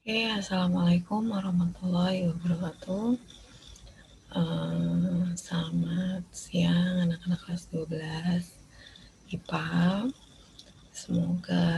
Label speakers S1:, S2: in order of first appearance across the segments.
S1: Assalamualaikum warahmatullahi wabarakatuh. Selamat siang anak-anak kelas 12 IPA. Semoga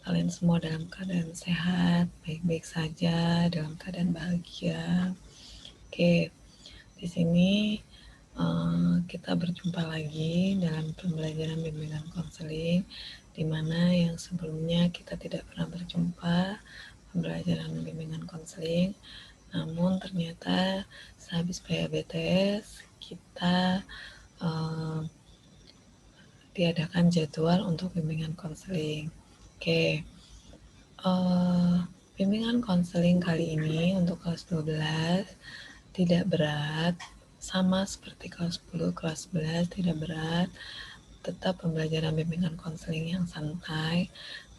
S1: kalian semua dalam keadaan sehat, baik-baik saja, dalam keadaan bahagia. Di sini kita berjumpa lagi dalam pembelajaran bimbingan konseling, di mana yang sebelumnya kita tidak pernah berjumpa pembelajaran bimbingan konseling. Namun ternyata sehabis PABTS kita diadakan jadwal untuk bimbingan konseling. Bimbingan konseling kali ini untuk kelas 12 tidak berat, sama seperti kelas 10, kelas 11 tidak berat, tetap pembelajaran bimbingan konseling yang santai,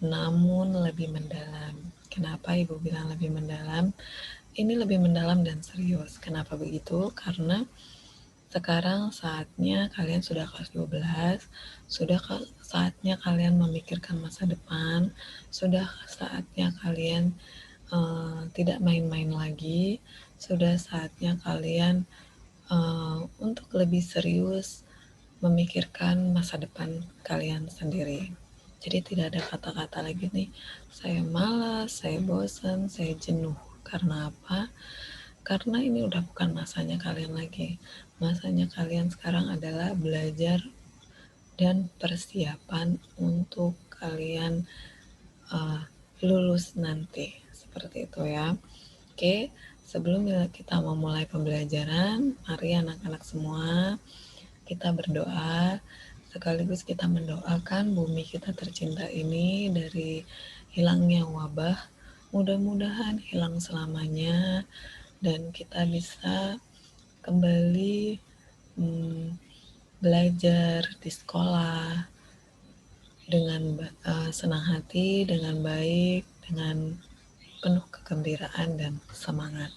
S1: namun lebih mendalam. Kenapa Ibu bilang lebih mendalam? Ini lebih mendalam dan serius. Kenapa begitu? Karena sekarang saatnya kalian sudah kelas 12, sudah saatnya kalian memikirkan masa depan, sudah saatnya kalian tidak main-main lagi, sudah saatnya kalian untuk lebih serius memikirkan masa depan kalian sendiri. Jadi tidak ada kata-kata lagi nih, saya malas, saya bosan, saya jenuh. Karena apa? Karena ini udah bukan masanya kalian lagi. Masanya kalian sekarang adalah belajar dan persiapan untuk kalian lulus nanti. Seperti itu ya. Sebelum kita memulai pembelajaran, mari anak-anak semua kita berdoa, sekaligus kita mendoakan bumi kita tercinta ini dari hilangnya wabah. Mudah-mudahan hilang selamanya dan kita bisa kembali belajar di sekolah dengan senang hati, dengan baik, dengan penuh kegembiraan dan semangat.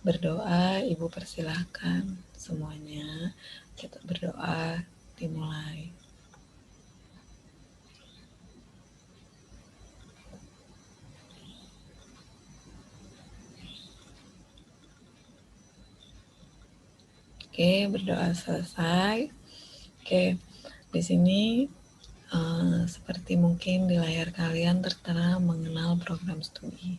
S1: Berdoa, Ibu persilahkan semuanya. Kita berdoa, dimulai. Berdoa selesai. Di sini seperti mungkin di layar kalian tertera mengenal program studi.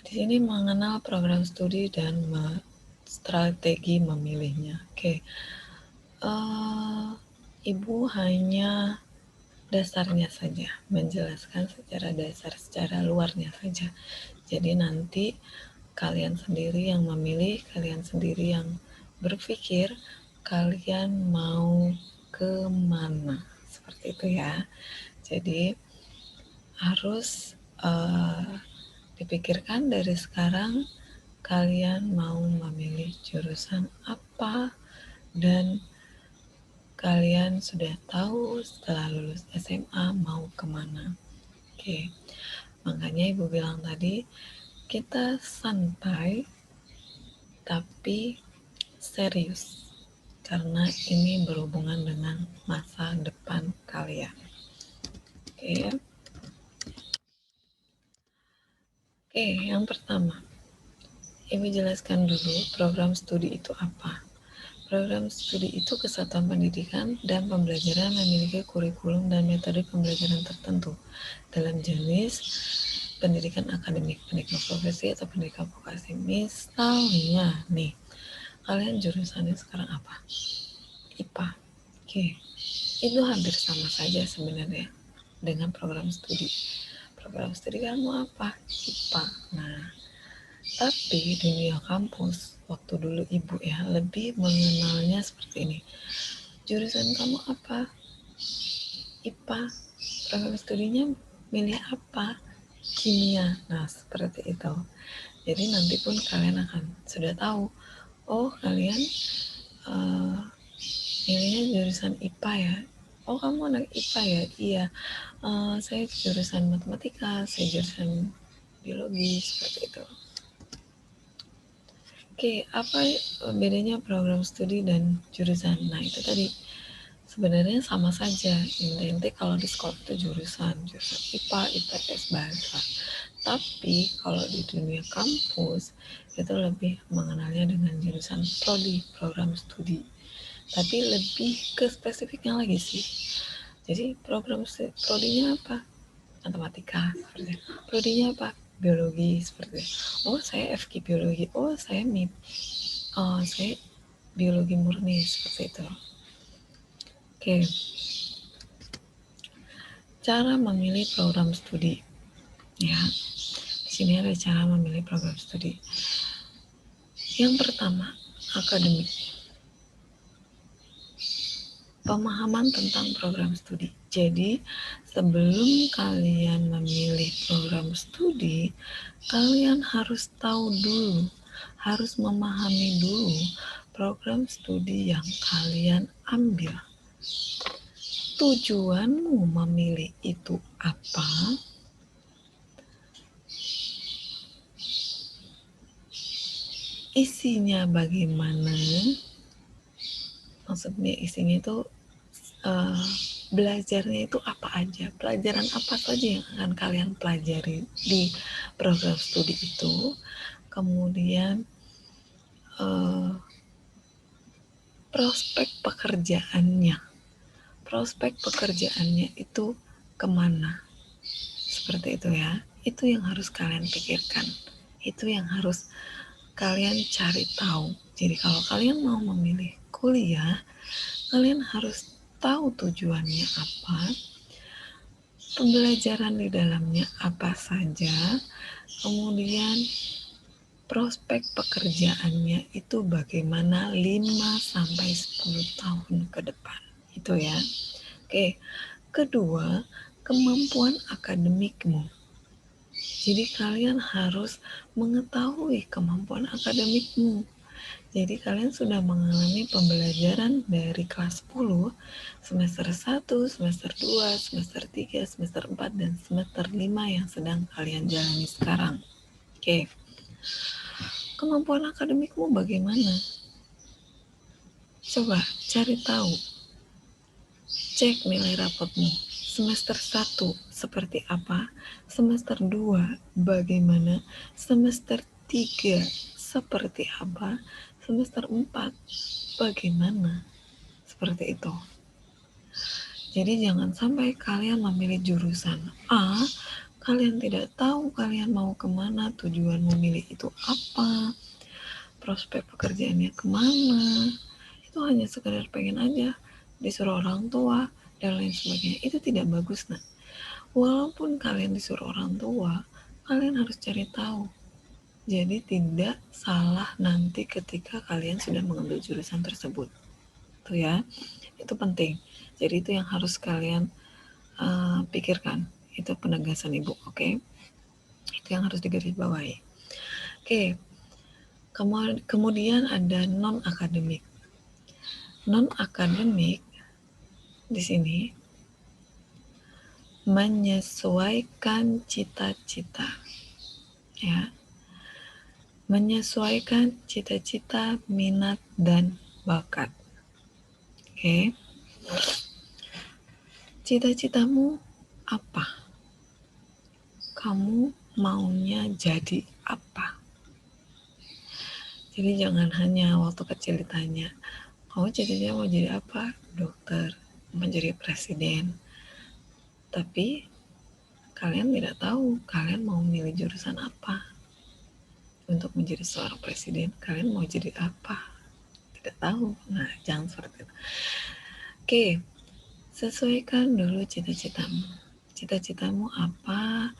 S1: Di sini mengenal program studi dan strategi memilihnya. Ibu hanya dasarnya saja, menjelaskan secara dasar, secara luarnya saja. Jadi nanti kalian sendiri yang memilih, kalian sendiri yang berpikir kalian mau kemana, seperti itu ya. Jadi harus dipikirkan dari sekarang kalian mau memilih jurusan apa dan kalian sudah tahu setelah lulus SMA mau kemana. Makanya Ibu bilang tadi kita santai tapi serius karena ini berhubungan dengan masa depan kalian. Yang pertama, Ibu jelaskan dulu program studi itu apa. Program studi itu kesatuan pendidikan dan pembelajaran memiliki kurikulum dan metode pembelajaran tertentu dalam jenis pendidikan akademik, pendidikan profesi atau pendidikan vokasi. Misalnya nih, kalian jurusannya sekarang apa? IPA. Itu hampir sama saja sebenarnya dengan program studi. Program studi kamu apa? IPA. Nah, tapi dunia kampus waktu dulu Ibu ya lebih mengenalnya seperti ini. Jurusan kamu apa? IPA. Program studinya milih apa? Kimia. Nah, seperti itu. Jadi nanti pun kalian akan sudah tahu, oh kalian milihnya jurusan IPA ya. Oh kamu anak IPA ya? Iya. Saya jurusan matematika, saya jurusan biologi, seperti itu. Apa bedanya program studi dan jurusan? Nah itu tadi sebenarnya sama saja. Inti kalau di sekolah itu jurusan IPA, IPS, bahasa. Tapi kalau di dunia kampus itu lebih mengenalnya dengan jurusan prodi, program studi. Tapi lebih ke spesifiknya lagi sih. Jadi prodinya apa? Matematika, seperti itu. Prodinya apa? Biologi, seperti itu. Oh, saya FK biologi. Oh, saya MIP. Oh, saya biologi murni, seperti itu. Oke. Cara memilih program studi. Ya, di sini ada cara memilih program studi. Yang pertama, akademik. Pemahaman tentang program studi. Jadi, sebelum kalian memilih program studi, kalian harus tahu dulu, harus memahami dulu program studi yang kalian ambil. Tujuanmu memilih itu apa? Isinya bagaimana? Maksudnya isinya itu belajarnya itu apa aja, pelajaran apa saja yang akan kalian pelajari di program studi itu, kemudian prospek pekerjaannya itu kemana, seperti itu ya. Itu yang harus kalian pikirkan, itu yang harus kalian cari tahu. Jadi kalau kalian mau memilih kuliah, kalian harus tahu tujuannya apa, pembelajaran di dalamnya apa saja, kemudian prospek pekerjaannya itu bagaimana 5-10 tahun ke depan. Itu ya. Oke. Kedua, kemampuan akademikmu. Jadi kalian harus mengetahui kemampuan akademikmu. Jadi kalian sudah mengalami pembelajaran dari kelas 10, semester 1, semester 2, semester 3, semester 4, dan semester 5 yang sedang kalian jalani sekarang. Oke. Kemampuan akademikmu bagaimana? Coba cari tahu. Cek nilai rapotmu. Semester 1 seperti apa? Semester 2 bagaimana? Semester 3 seperti apa? Semester 4 bagaimana? Seperti itu. Jadi jangan sampai kalian memilih jurusan A, kalian tidak tahu kalian mau kemana, tujuan memilih itu apa, prospek pekerjaannya kemana, itu hanya sekedar pengen aja disuruh orang tua dan lain sebagainya. Itu tidak bagus, nah. Walaupun kalian disuruh orang tua, kalian harus cari tahu. Jadi tidak salah nanti ketika kalian sudah mengambil jurusan tersebut. Itu ya, itu penting. Jadi itu yang harus kalian pikirkan. Itu penegasan ibu, oke? Itu yang harus digarisbawahi. Oke. Kemudian ada non-akademik. Non-akademik di sini menyesuaikan cita-cita, ya, menyesuaikan cita-cita, minat, dan bakat. Oke, cita-citamu apa? Kamu maunya jadi apa? Jadi jangan hanya waktu kecil ditanya, kamu cita-cita mau jadi apa? Dokter, mau jadi presiden. Tapi kalian tidak tahu kalian mau memilih jurusan apa. Untuk menjadi seorang presiden, kalian mau jadi apa? Tidak tahu. Nah, jangan seperti itu. Oke, sesuaikan dulu cita-citamu. Cita-citamu apa?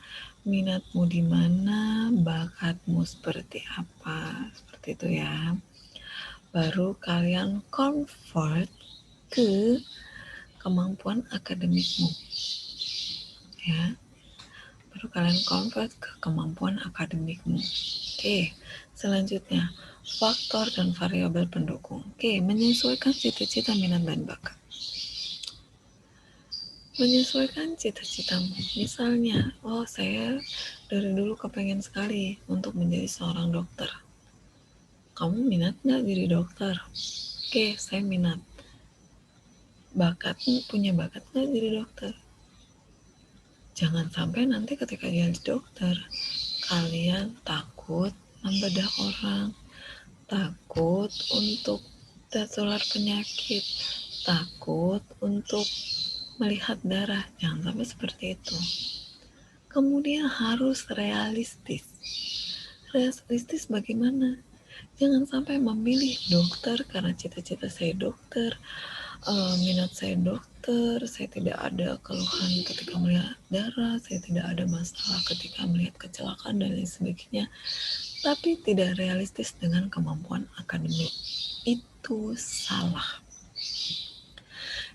S1: Minatmu di mana? Bakatmu seperti apa? Seperti itu ya. Baru kalian convert ke kemampuan akademikmu. Ya. Baru kalian convert ke kemampuan akademikmu. Oke, selanjutnya faktor dan variabel pendukung. Oke, menyesuaikan cita-cita, minat, dan bakat. Menyesuaikan cita-citamu. Misalnya, oh saya dari dulu kepengen sekali untuk menjadi seorang dokter. Kamu minat nggak jadi dokter? Oke, saya minat. punya bakat nggak jadi dokter? Jangan sampai nanti ketika jadi dokter, kalian takut membedah orang, takut untuk tertular penyakit, takut untuk melihat darah. Jangan sampai seperti itu. Kemudian harus realistis. Realistis bagaimana? Jangan sampai memilih dokter karena cita-cita saya dokter, minat saya dokter, saya tidak ada keluhan ketika melihat darah, saya tidak ada masalah ketika melihat kecelakaan dan lain sebagainya, tapi tidak realistis dengan kemampuan akademik. Itu salah.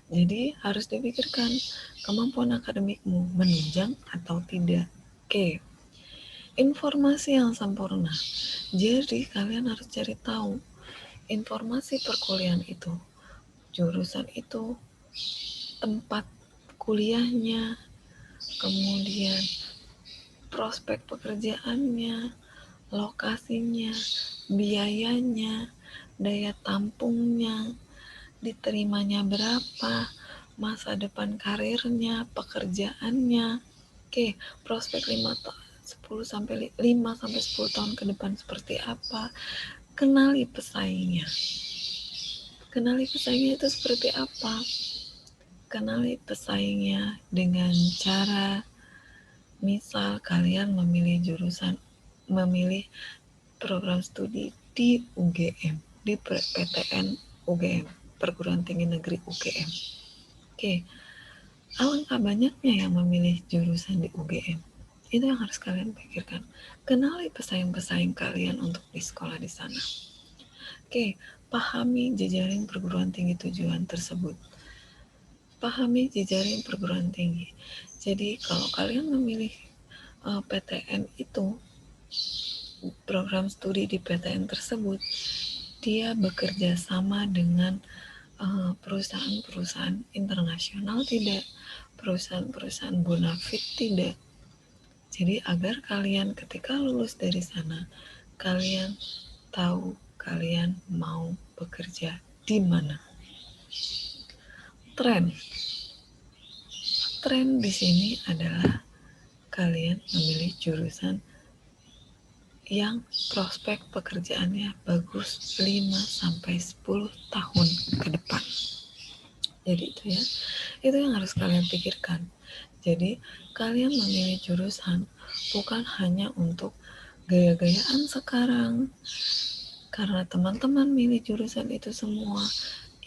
S1: Jadi harus dipikirkan kemampuan akademikmu menunjang atau tidak. Oke, informasi yang sempurna. Jadi kalian harus cari tahu informasi perkuliahan itu, jurusan itu, tempat kuliahnya, kemudian prospek pekerjaannya, lokasinya, biayanya, daya tampungnya, diterimanya berapa, masa depan karirnya, pekerjaannya. Oke, prospek 10 sampai 10 tahun ke depan seperti apa? Kenali pesaingnya. Kenali pesaingnya itu seperti apa? Kenali pesaingnya dengan cara misal kalian memilih program studi di UGM, di PTN UGM, Perguruan Tinggi Negeri UGM. Oke, alangkah banyaknya yang memilih jurusan di UGM. Itu yang harus kalian pikirkan. Kenali pesaing-pesaing kalian untuk di sekolah di sana. Oke, pahami jejaring perguruan tinggi tujuan tersebut. Pahami jejaring perguruan tinggi. Jadi kalau kalian memilih PTN itu, program studi di PTN tersebut, dia bekerja sama dengan perusahaan-perusahaan internasional tidak, perusahaan-perusahaan bonafit tidak. Jadi agar kalian ketika lulus dari sana, kalian tahu kalian mau bekerja di mana. Tren di sini adalah kalian memilih jurusan yang prospek pekerjaannya bagus 5-10 tahun ke depan. Jadi itu ya, itu yang harus kalian pikirkan. Jadi kalian memilih jurusan bukan hanya untuk gaya-gayaan sekarang, karena teman-teman milih jurusan itu semua,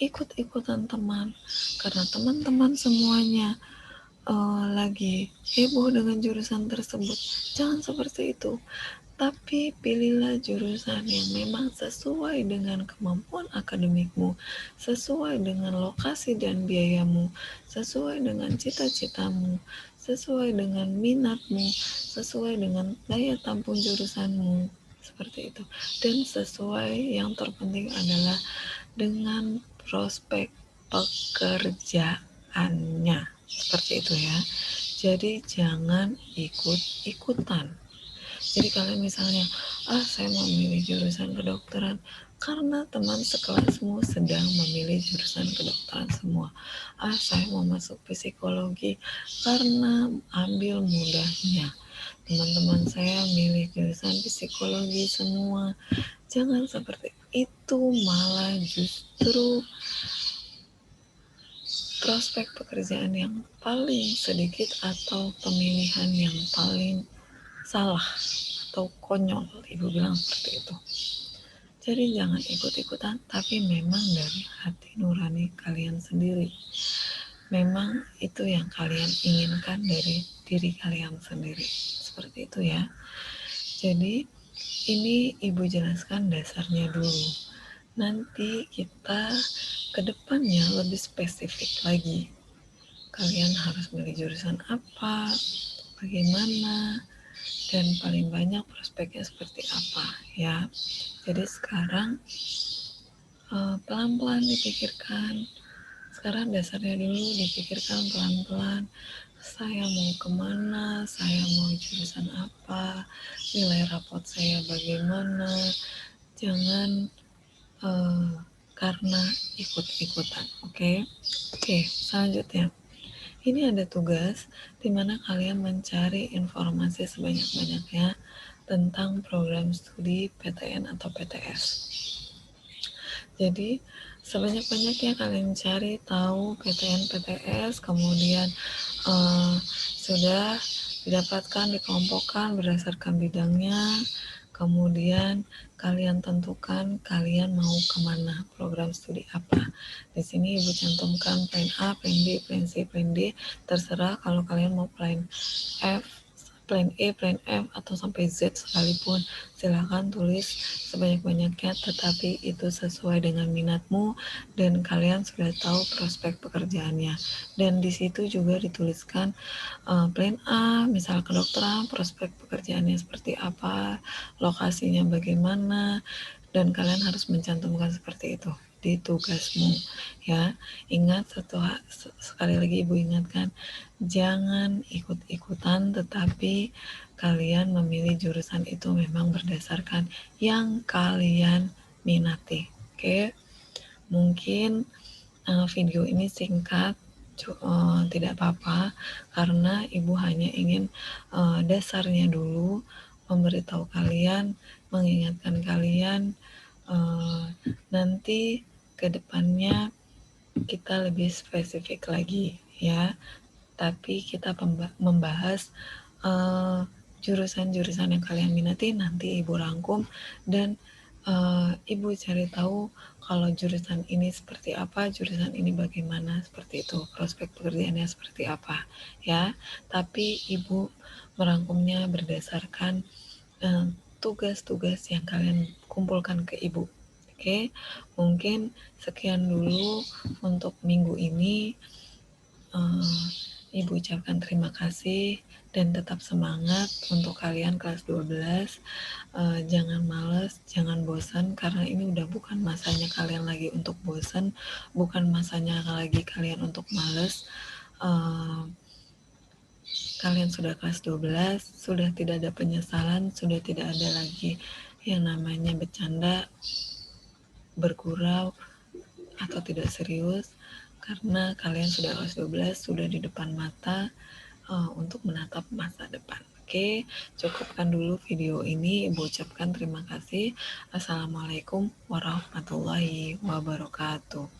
S1: ikut-ikutan teman, karena teman-teman semuanya lagi heboh dengan jurusan tersebut. Jangan seperti itu. Tapi pilihlah jurusan yang memang sesuai dengan kemampuan akademikmu, sesuai dengan lokasi dan biayamu, sesuai dengan cita-citamu, sesuai dengan minatmu, sesuai dengan daya tampung jurusanmu, seperti itu. Dan sesuai yang terpenting adalah dengan prospek pekerjaannya, seperti itu ya. Jadi jangan ikut-ikutan. Jadi kalian misalnya, saya mau memilih jurusan kedokteran karena teman sekelasmu sedang memilih jurusan kedokteran semua. Saya mau masuk psikologi karena ambil mudahnya. Teman-teman saya milih jurusan psikologi semua. Jangan seperti itu, malah justru prospek pekerjaan yang paling sedikit atau pemilihan yang paling salah atau konyol, ibu bilang seperti itu. Jadi jangan ikut-ikutan, tapi memang dari hati nurani kalian sendiri. Memang itu yang kalian inginkan dari diri kalian sendiri. Seperti itu ya. Jadi ini ibu jelaskan dasarnya dulu. Nanti kita ke depannya lebih spesifik lagi. Kalian harus milih jurusan apa, bagaimana, dan paling banyak prospeknya seperti apa ya. Jadi sekarang pelan-pelan dipikirkan. Sekarang dasarnya dulu dipikirkan pelan-pelan. Saya mau kemana, saya mau jurusan apa, nilai rapot saya bagaimana. Jangan karena ikut-ikutan. Oke, selanjutnya. Ini ada tugas di mana kalian mencari informasi sebanyak-banyaknya tentang program studi PTN atau PTS. Jadi sebanyak-banyaknya kalian cari tahu PTN PTS, kemudian sudah didapatkan, dikelompokkan berdasarkan bidangnya, kemudian kalian tentukan kalian mau kemana, program studi apa. Di sini ibu cantumkan plan A, plan B, plan C, plan D, terserah. Kalau kalian mau plan F, plan E, plan F, atau sampai Z sekalipun, silahkan tulis sebanyak-banyaknya, tetapi itu sesuai dengan minatmu dan kalian sudah tahu prospek pekerjaannya. Dan di situ juga dituliskan plan A, misal kedokteran, prospek pekerjaannya seperti apa, lokasinya bagaimana, dan kalian harus mencantumkan seperti itu di tugasmu ya. Ingat, sekali lagi ibu ingatkan, jangan ikut-ikutan, tetapi kalian memilih jurusan itu memang berdasarkan yang kalian minati. Oke, mungkin video ini singkat, tidak apa-apa, karena ibu hanya ingin dasarnya dulu, memberitahu kalian, mengingatkan kalian. Nanti ke depannya kita lebih spesifik lagi ya, tapi kita membahas jurusan-jurusan yang kalian minati nanti ibu rangkum, dan ibu cari tahu kalau jurusan ini seperti apa, jurusan ini bagaimana, seperti itu, prospek pekerjaannya seperti apa ya. Tapi ibu merangkumnya berdasarkan tugas-tugas yang kalian kumpulkan ke ibu. Oke, mungkin sekian dulu untuk minggu ini. Ibu ucapkan terima kasih dan tetap semangat untuk kalian kelas 12. Jangan males, jangan bosan, karena ini udah bukan masanya kalian lagi untuk bosan, bukan masanya lagi kalian untuk males. Kalian sudah kelas 12, sudah tidak ada penyesalan, sudah tidak ada lagi yang namanya bercanda, bergurau, atau tidak serius, karena kalian sudah kelas 12, sudah di depan mata untuk menatap masa depan. Oke, cukupkan dulu video ini. Ibu ucapkan terima kasih. Assalamualaikum warahmatullahi wabarakatuh.